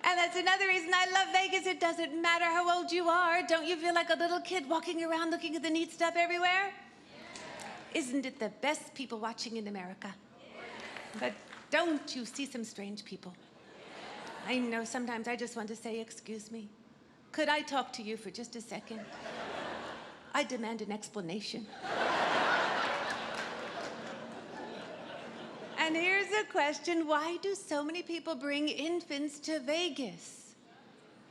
And that's another reason I love Vegas. It doesn't matter how old you are. Don't you feel like a little kid walking around looking at the neat stuff everywhere? Isn't it the best people watching in America? But don't you see some strange people? I know sometimes I just want to say, excuse me. Could I talk to you for just a second? I demand an explanation. And here's a question. Why do so many people bring infants to Vegas?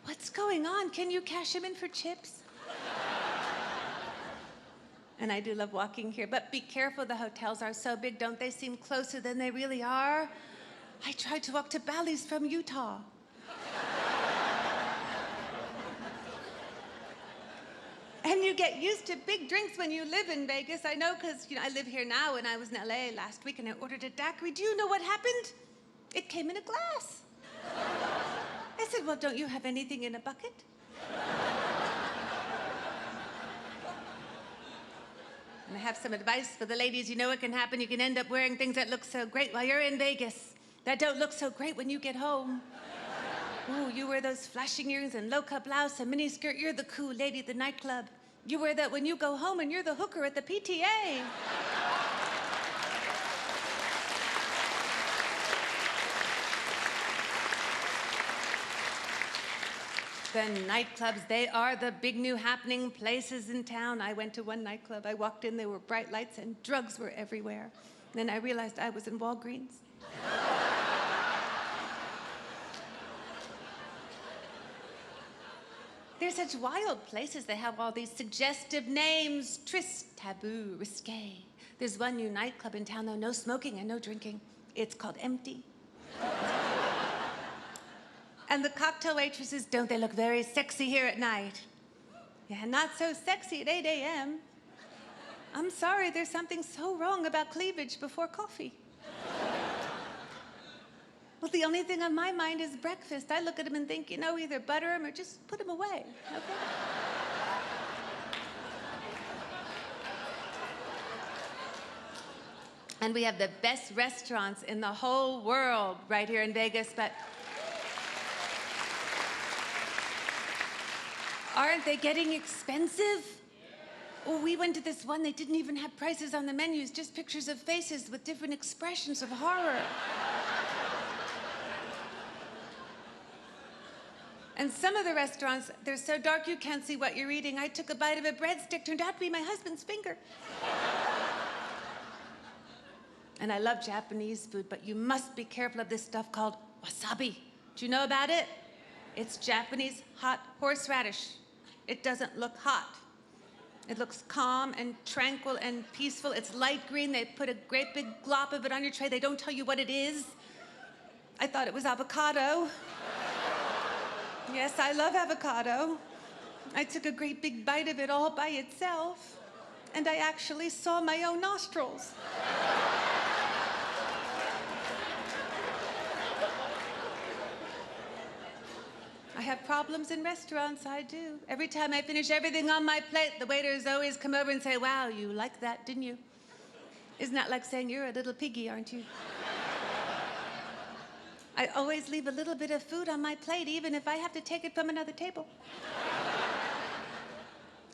What's going on? Can you cash them in for chips? And I do love walking here, but be careful. The hotels are so big. Don't they seem closer than they really are? I tried to walk to Bally's from Utah. And you get used to big drinks when you live in Vegas. I know, because I live here now, and I was in LA last week and I ordered a daiquiri. Do you know what happened? It came in a glass. I said, well, don't you have anything in a bucket? And I have some advice for the ladies. You know what can happen? You can end up wearing things that look so great while you're in Vegas that don't look so great when you get home. Ooh, you wear those flashing earrings and low-cut blouse and mini skirt. You're the cool lady at the nightclub. You wear that when you go home and you're the hooker at the PTA. The nightclubs, they are the big new happening places in town. I went to one nightclub. I walked in, there were bright lights and drugs were everywhere. Then I realized I was in Walgreens. They're such wild places. They have all these suggestive names. Tryst, taboo, risque. There's one new nightclub in town, though, no smoking and no drinking. It's called Empty. And the cocktail waitresses, don't they look very sexy here at night? Yeah, not so sexy at 8 a.m. I'm sorry, there's something so wrong about cleavage before coffee. Well, the only thing on my mind is breakfast. I look at them and think, either butter them or just put them away, okay? And we have the best restaurants in the whole world right here in Vegas, but aren't they getting expensive? Oh, we went to this one, they didn't even have prices on the menus, just pictures of faces with different expressions of horror. And some of the restaurants, they're so dark you can't see what you're eating. I took a bite of a breadstick, turned out to be my husband's finger. And I love Japanese food, but you must be careful of this stuff called wasabi. Do you know about it? It's Japanese hot horseradish. It doesn't look hot. It looks calm and tranquil and peaceful. It's light green. They put a great big glop of it on your tray. They don't tell you what it is. I thought it was avocado. Yes, I love avocado. I took a great big bite of it all by itself, and I actually saw my own nostrils. I have problems in restaurants, I do. Every time I finish everything on my plate, the waiters always come over and say, wow, you liked that, didn't you? Isn't that like saying, you're a little piggy, aren't you? I always leave a little bit of food on my plate, even if I have to take it from another table.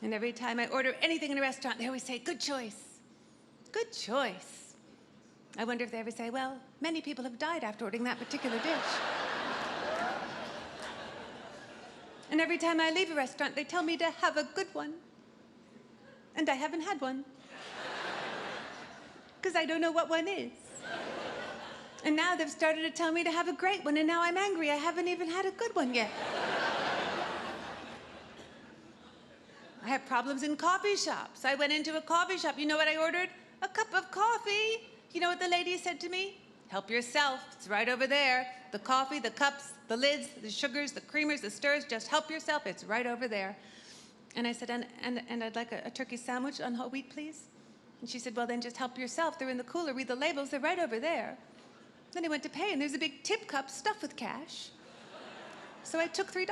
And every time I order anything in a restaurant, they always say, good choice. Good choice. I wonder if they ever say, well, many people have died after ordering that particular dish. And every time I leave a restaurant, they tell me to have a good one. And I haven't had one. Because I don't know what one is. And now they've started to tell me to have a great one, and now I'm angry. I haven't even had a good one yet. I have problems in coffee shops. I went into a coffee shop. You know what I ordered? A cup of coffee. You know what the lady said to me? Help yourself. It's right over there. The coffee, the cups, the lids, the sugars, the creamers, the stirs. Just help yourself. It's right over there. And I said, and I'd like a turkey sandwich on whole wheat, please. And she said, well, then just help yourself. They're in the cooler. Read the labels. They're right over there. Then I went to pay, and there's a big tip cup stuffed with cash. So I took $3.